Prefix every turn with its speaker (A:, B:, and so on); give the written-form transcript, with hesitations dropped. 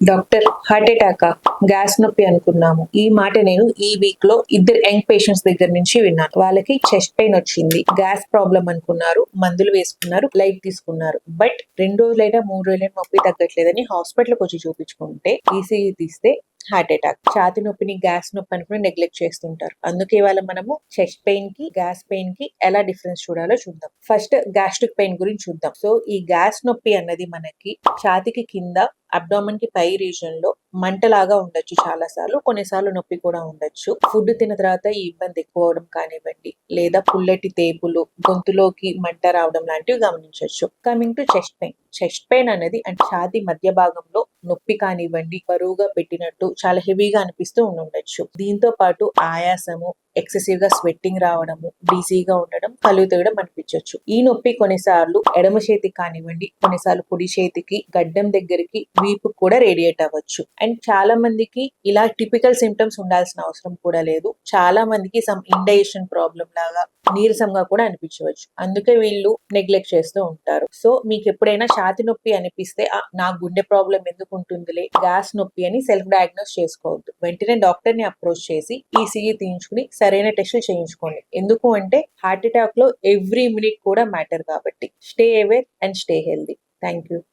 A: Doctor heart attack gas నొప్పి అనుకున్నాము. ఈ మాట నేను ఈ వీక్ లో ఇద్దరు యంగ్ పేషెంట్స్ దగ్గర నుంచి విన్నాను. వాళ్ళకి చెస్ట్ పెయిన్ వచ్చింది, గ్యాస్ ప్రాబ్లం అనుకున్నారు, మందులు వేసుకున్నారు, లైట్ తీసుకున్నారు. బట్ 2 రోజులైనా 3 రోజులైనా నొప్పి తగ్గట్లేదని హాస్పిటల్కి వచ్చి చూపించుకుంటే ఈసీజీ తీస్తే హార్ట్ అటాక్. ఛాతి నొప్పిని గ్యాస్ నొప్పి అనుకుని నెగ్లెక్ట్ చేస్తుంటారు. అందుకే ఇవాళ మనము చెస్ట్ పెయిన్ కి గ్యాస్ పెయిన్ కి ఎలా డిఫరెన్స్ చూడాలో చూద్దాం. ఫస్ట్ గ్యాస్ట్రిక్ పెయిన్ గురించి చూద్దాం. సో ఈ గ్యాస్ నొప్పి అన్నది మనకి ఛాతికి కింద అబ్డామన్ కి పై రీజన్ లో మంటలాగా ఉండొచ్చు, చాలా సార్లు కొన్నిసార్లు నొప్పి కూడా ఉండొచ్చు. ఫుడ్ తిన్న తర్వాత ఈ ఇబ్బంది ఎక్కువ అవడం కానివ్వండి, లేదా పుల్లటి తేపులు, గొంతులోకి మంట రావడం లాంటివి గమనించవచ్చు. కమింగ్ టు చెస్ట్ పెయిన్ అనేది అంటే ఛాతి మధ్య భాగంలో నొప్పి కానివ్వండి, బరువుగా పెట్టినట్టు చాలా హెవీగా అనిపిస్తూ ఉండొచ్చు. దీంతో పాటు ఆయాసము, ఎక్సెసివ్ గా స్వెట్టింగ్ రావడము, బిజీగా ఉండడం, కళ్ళు తిరగడం అనిపించవచ్చు. ఈ నొప్పి కొన్నిసార్లు ఎడమ చేతికి కానివ్వండి, కొన్నిసార్లు కుడి చేతికి, గడ్డం దగ్గరికి, వీపు కూడా రేడియేట్ అవ్వచ్చు. అండ్ చాలా మందికి ఇలా టిపికల్ సిమ్టమ్స్ ఉండాల్సిన అవసరం కూడా లేదు. చాలా మందికి సమ్ ఇండైజెషన్ ప్రాబ్లం లాగా, నీరసంగా కూడా అనిపించవచ్చు. అందుకే వీళ్ళు నెగ్లెక్ట్ చేస్తూ ఉంటారు. సో మీకు ఎప్పుడైనా ఛాతి నొప్పి అనిపిస్తే నా గుండె ప్రాబ్లం ఎందుకు ఉంటుందిలే, గ్యాస్ నొప్పి అని సెల్ఫ్ డయాగ్నోస్ చేసుకోవద్దు. వెంటనే డాక్టర్ ని అప్రోచ్ చేసి ఈసీజీ తీయించుకుని సరైన టెస్టులు చేయించుకోండి. ఎందుకు అంటే హార్ట్ అటాక్ లో ఎవ్రీ మినిట్ కూడా మ్యాటర్ కాబట్టి. Stay aware and stay healthy. Thank you.